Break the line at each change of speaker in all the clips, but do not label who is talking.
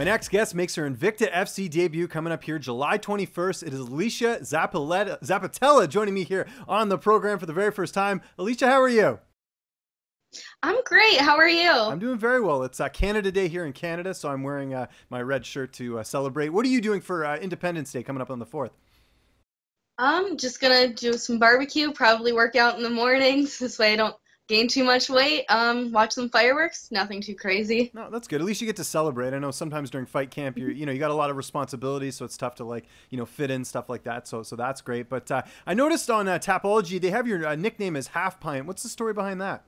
My next guest makes her Invicta FC debut coming up here July 21st. It is Alesha Zappitella joining me here on the program for the very first time. Alesha, how are you?
I'm great. How are you?
I'm doing very well. It's Canada Day here in Canada, so I'm wearing my red shirt to celebrate. What are you doing for Independence Day coming up on the 4th?
I'm just gonna do some barbecue, probably work out in the mornings. This way I don't gain too much weight. Watch some fireworks. Nothing too crazy.
No, that's good. At least you get to celebrate. I know sometimes during fight camp, you got a lot of responsibilities, so it's tough to fit in stuff like that. So that's great. But I noticed on Tapology they have your nickname as Half Pint. What's the story behind that?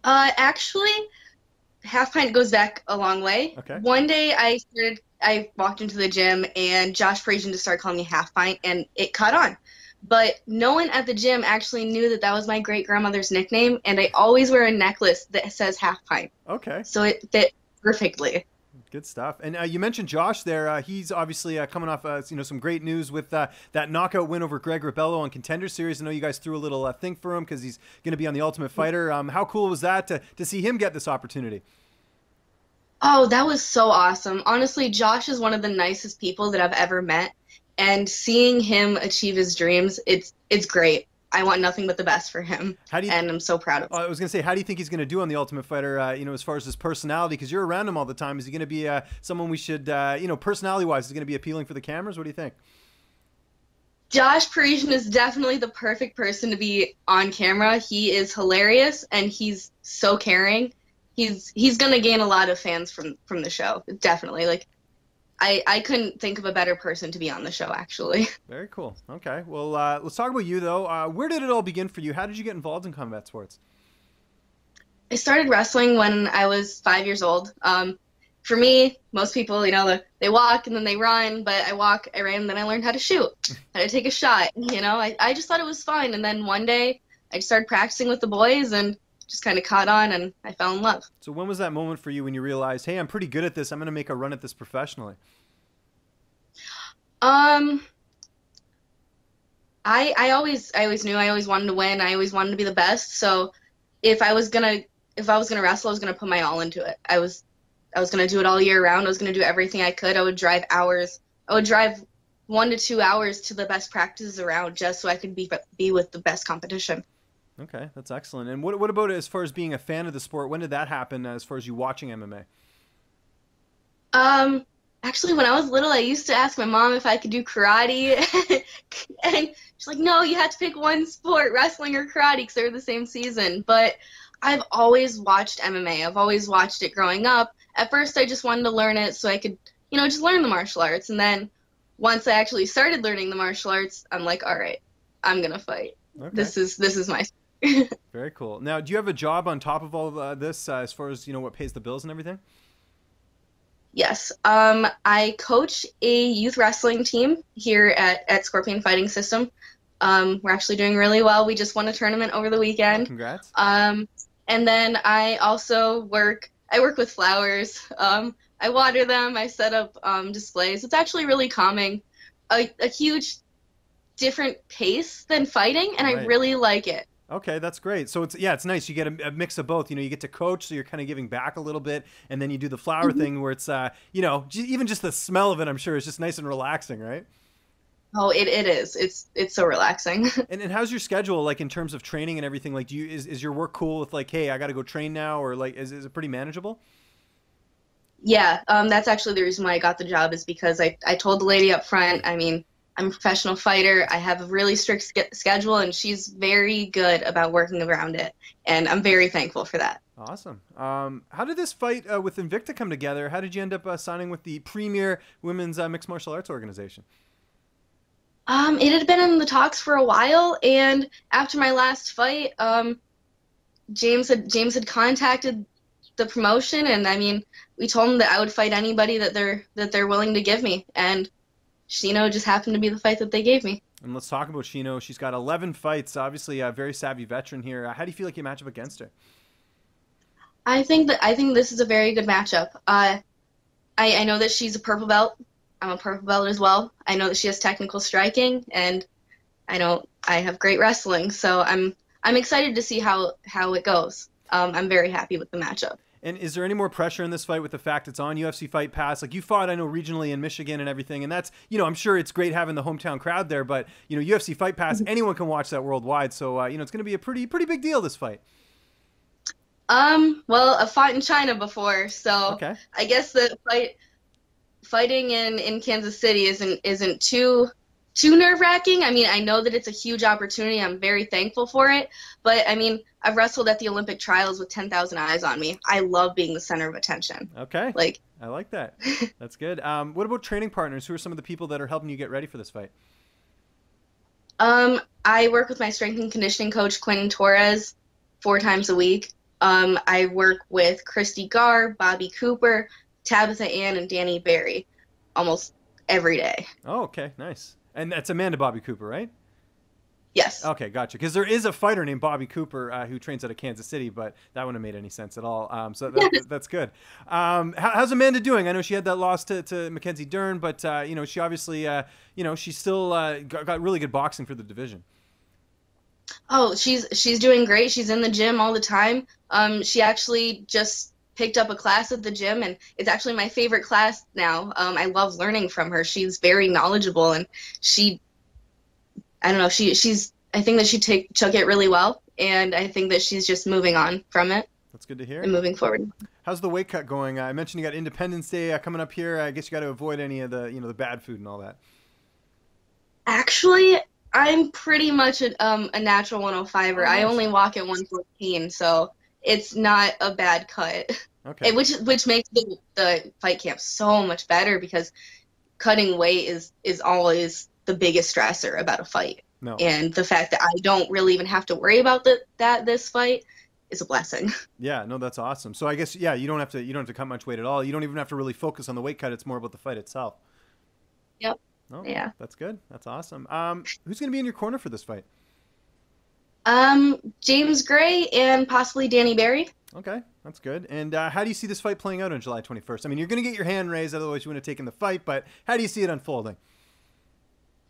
Actually, Half Pint goes back a long way.
Okay.
One day I walked into the gym and Josh Parisian just started calling me Half Pint, and it caught on. But no one at the gym actually knew that was my great-grandmother's nickname, and I always wear a necklace that says Half Pint.
Okay.
So it fit perfectly.
Good stuff. And you mentioned Josh there. He's obviously coming off some great news with that knockout win over Greg Rebello on Contender Series. I know you guys threw a little thing for him because he's going to be on The Ultimate Fighter. How cool was that to see him get this opportunity?
Oh, that was so awesome. Honestly, Josh is one of the nicest people that I've ever met, and seeing him achieve his dreams, it's great. I want nothing but the best for him, and I'm so proud of him.
I was going to say, how do you think he's going to do on The Ultimate Fighter, as far as his personality? Because you're around him all the time. Is he going to be someone we should, personality-wise, is he going to be appealing for the cameras? What do you think?
Josh Parisian is definitely the perfect person to be on camera. He is hilarious, and he's so caring. He's going to gain a lot of fans from the show, definitely. I couldn't think of a better person to be on the show, actually.
Very cool. Okay. Well, let's talk about you, though. Where did it all begin for you? How did you get involved in combat sports?
I started wrestling when I was 5 years old. For me, most people, they walk and then they run, but I walk, I ran, and then I learned how to shoot, how to take a shot. I just thought it was fun. And then one day I just started practicing with the boys and just kind of caught on, and I fell in love.
So when was that moment for you when you realized, hey, I'm pretty good at this, I'm going to make a run at this professionally?
I always knew I always wanted to win. I always wanted to be the best. So if I was gonna wrestle, I was gonna put my all into it. I was gonna do it all year round. I was gonna do everything I could. I would drive hours. I would drive 1 to 2 hours to the best practices around just so I could be with the best competition.
Okay, that's excellent. And what about as far as being a fan of the sport? When did that happen as far as you watching MMA?
Actually, when I was little, I used to ask my mom if I could do karate. And she's like, no, you have to pick one sport, wrestling or karate, because they're the same season. But I've always watched MMA. I've always watched it growing up. At first, I just wanted to learn it so I could, just learn the martial arts. And then once I actually started learning the martial arts, I'm like, all right, I'm going to fight. Okay. This is my
Very cool. Now, do you have a job on top of all of this as far as, what pays the bills and everything?
Yes. I coach a youth wrestling team here at Scorpion Fighting System. We're actually doing really well. We just won a tournament over the weekend.
Oh, congrats.
And then I also work with flowers. I water them. I set up displays. It's actually really calming. A huge different pace than fighting, and right. I really like it.
Okay, that's great. So it's nice. You get a mix of both. You get to coach, so you're kind of giving back a little bit, and then you do the flower thing where it's even just the smell of it, I'm sure, is just nice and relaxing, right?
Oh, it is. It's so relaxing.
And how's your schedule like in terms of training and everything? Like, is your work cool with like, hey, I got to go train now, or like is it pretty manageable?
Yeah, that's actually the reason why I got the job, is because I told the lady up front, I'm a professional fighter. I have a really strict schedule, and she's very good about working around it, and I'm very thankful for that.
Awesome. How did this fight with Invicta come together? How did you end up signing with the premier women's mixed martial arts organization?
It had been in the talks for a while, and after my last fight, James had contacted the promotion, and we told him that I would fight anybody that they're willing to give me, and Shino just happened to be the fight that they gave me.
And let's talk about Shino. She's got 11 fights, obviously a very savvy veteran here. How do you feel like you match up against her?
I think this is a very good matchup. I know that she's a purple belt. I'm a purple belt as well. I know that she has technical striking, and I know I have great wrestling. So I'm excited to see how it goes. I'm very happy with the matchup.
And is there any more pressure in this fight with the fact it's on UFC Fight Pass? Like, you fought, I know, regionally in Michigan and everything, and that's, I'm sure it's great having the hometown crowd there, but, UFC Fight Pass, anyone can watch that worldwide. So, it's going to be a pretty big deal, this fight.
Well, I've fought in China before, so
okay.
I guess the fighting in Kansas City isn't too nerve-wracking. I mean, I know that it's a huge opportunity. I'm very thankful for it. But, I mean, I've wrestled at the Olympic trials with 10,000 eyes on me. I love being the center of attention.
Okay. I like that. That's good. What about training partners? Who are some of the people that are helping you get ready for this fight?
I work with my strength and conditioning coach, Quentin Torres, 4 times a week. I work with Christy Garr, Bobby Cooper, Tabitha Ann, and Danny Barry almost every day.
Oh, okay. Nice. And that's Amanda Bobby Cooper, right?
Yes.
Okay, gotcha. Because there is a fighter named Bobby Cooper who trains out of Kansas City, but that wouldn't have made any sense at all. So that's good. How's Amanda doing? I know she had that loss to Mackenzie Dern, but she obviously, she's still got really good boxing for the division.
Oh, she's doing great. She's in the gym all the time. She actually just picked up a class at the gym, and it's actually my favorite class now. I love learning from her. She's very knowledgeable, and I think that she took it really well, and I think that she's just moving on from it.
That's good to hear.
And moving forward.
How's the weight cut going? I mentioned you got Independence Day coming up here. I guess you got to avoid any of the the bad food and all that.
Actually, I'm pretty much a natural 105er.
Nice.
I only walk at 114, so it's not a bad cut.
Okay.
Which makes the fight camp so much better, because cutting weight is always the biggest stressor about a fight.
No.
And the fact that I don't really even have to worry about this fight is a blessing.
Yeah, no, that's awesome. So I guess you don't have to cut much weight at all. You don't even have to really focus on the weight cut. It's more about the fight itself.
Yep.
Oh,
yeah.
That's good. That's awesome. Who's going to be in your corner for this fight?
James Gray and possibly Danny Barry.
Okay, that's good. And how do you see this fight playing out on July 21st? I mean, you're going to get your hand raised, otherwise you wouldn't have taken the fight, but how do you see it unfolding?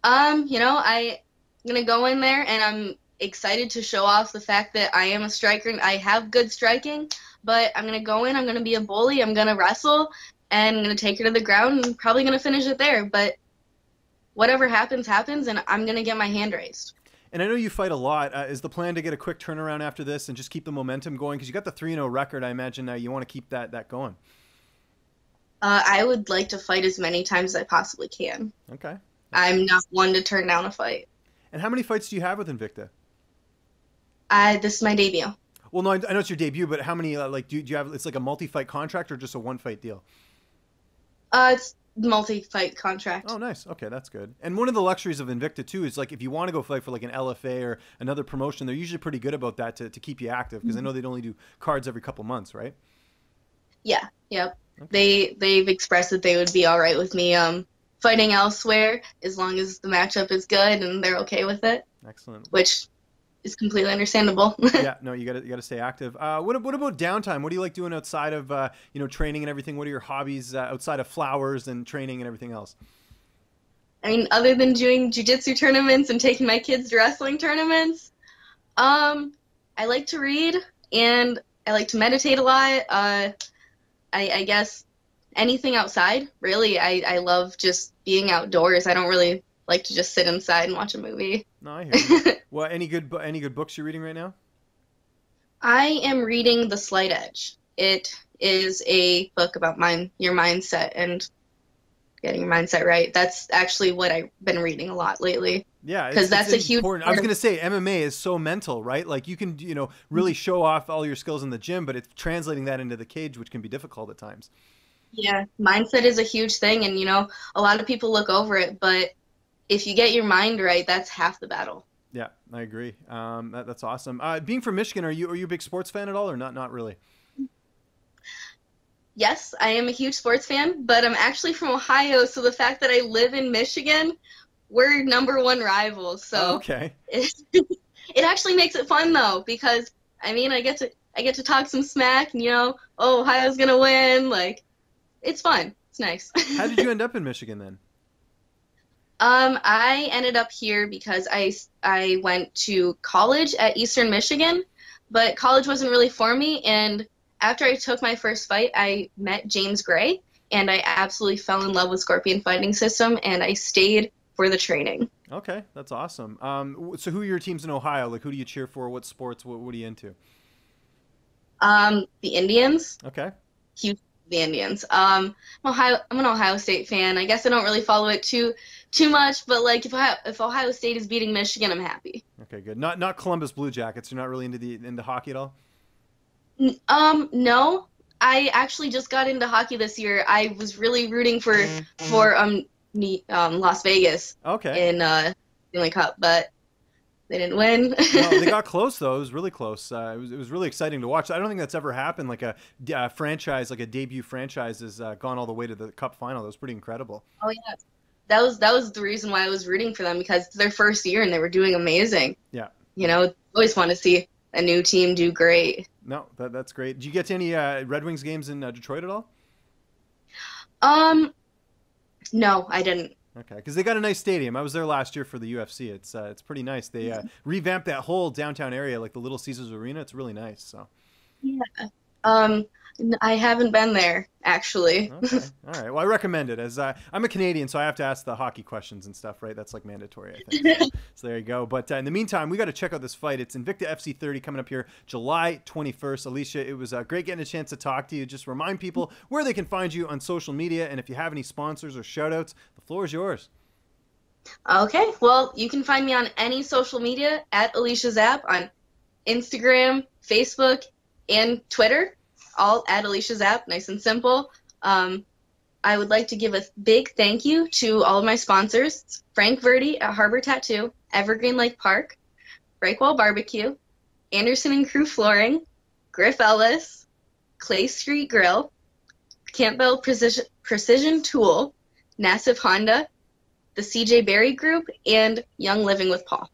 I'm going to go in there, and I'm excited to show off the fact that I am a striker and I have good striking, but I'm going to go in, I'm going to be a bully, I'm going to wrestle, and I'm going to take her to the ground and probably going to finish it there. But whatever happens, and I'm going to get my hand raised.
And I know you fight a lot. Is the plan to get a quick turnaround after this and just keep the momentum going? Because you got the 3-0 record. I imagine you want to keep that going.
I would like to fight as many times as I possibly can.
Okay.
I'm not one to turn down a fight.
And how many fights do you have with Invicta?
This is my debut.
Well, no, I know it's your debut, but how many, do you have, it's like a multi-fight contract or just a one-fight deal?
It's multi-fight contract.
Oh, nice. Okay, that's good. And one of the luxuries of Invicta, too, is like if you want to go fight for like an LFA or another promotion, they're usually pretty good about that to keep you active, because I know they'd only do cards every couple months, right?
Yeah, yep. Okay. They've expressed that they would be all right with me fighting elsewhere as long as the matchup is good and they're okay with it.
Excellent.
Which is completely understandable.
Yeah, no, you got to stay active. What about downtime? What do you like doing outside of training and everything? What are your hobbies outside of flowers and training and everything else?
I mean, other than doing jiu-jitsu tournaments and taking my kids to wrestling tournaments, I like to read and I like to meditate a lot. I guess anything outside, really. I love just being outdoors. I don't really like to just sit inside and watch a movie.
No, I hear you. Well, any good books you're reading right now?
I am reading The Slight Edge. It is a book about your mindset and getting your mindset right. That's actually what I've been reading a lot lately.
Yeah,
because that's a huge
important. I was going to say MMA is so mental, right? Like you can, really show off all your skills in the gym, but it's translating that into the cage, which can be difficult at times.
Yeah, mindset is a huge thing, and a lot of people look over it, but if you get your mind right, that's half the battle.
Yeah, I agree. That's awesome. Being from Michigan, are you a big sports fan at all, or not really?
Yes, I am a huge sports fan, but I'm actually from Ohio, so the fact that I live in Michigan, we're #1 rivals. So
okay.
It actually makes it fun though, because I get to talk some smack, and Ohio's gonna win. Like, it's fun. It's nice.
How did you end up in Michigan then?
I ended up here because I went to college at Eastern Michigan, but college wasn't really for me, and after I took my first fight, I met James Gray, and I absolutely fell in love with Scorpion Fighting System, and I stayed for the training.
Okay, that's awesome. So who are your teams in Ohio? Like, who do you cheer for? What sports? What are you into?
The Indians,
Okay.
huge the Indians. I'm an Ohio State fan. I guess I don't really follow it too much, but like if Ohio State is beating Michigan, I'm happy.
Okay, good. Not Columbus Blue Jackets. You're not really into hockey at all?
No. I actually just got into hockey this year. I was really rooting for Las Vegas
Okay.
in Stanley Cup, but they didn't win.
No, they got close though. It was really close. It was really exciting to watch. I don't think that's ever happened. Like a franchise, like a debut franchise, has gone all the way to the Cup final. That was pretty incredible.
Oh yeah, that was the reason why I was rooting for them, because it's their first year and they were doing amazing.
Yeah.
Always want to see a new team do great.
No, that's great. Did you get to any Red Wings games in Detroit at all?
No, I didn't.
Okay, because they got a nice stadium. I was there last year for the UFC. It's pretty nice. They revamped that whole downtown area, like the Little Caesars Arena. It's really nice. So.
Yeah. Um, I haven't been there actually.
Okay. All right. Well, I recommend it. As I'm a Canadian, so I have to ask the hockey questions and stuff, right? That's like mandatory, I think. So there you go. But in the meantime, we got to check out this fight. It's Invicta FC 30 coming up here July 21st. Alesha, it was great getting a chance to talk to you. Just remind people where they can find you on social media, and if you have any sponsors or shout outs, the floor is yours.
Okay, well, you can find me on any social media at Alesha Zapp on Instagram, Facebook, and Twitter, all at Alesha Zapp, nice and simple. I would like to give a big thank you to all of my sponsors: Frank Verdi at Harbor Tattoo, Evergreen Lake Park, Breakwall Barbecue, Anderson and Crew Flooring, Griff Ellis, Clay Street Grill, Campbell Precision Tool, Nassif Honda, the CJ Berry Group, and Young Living with Paul.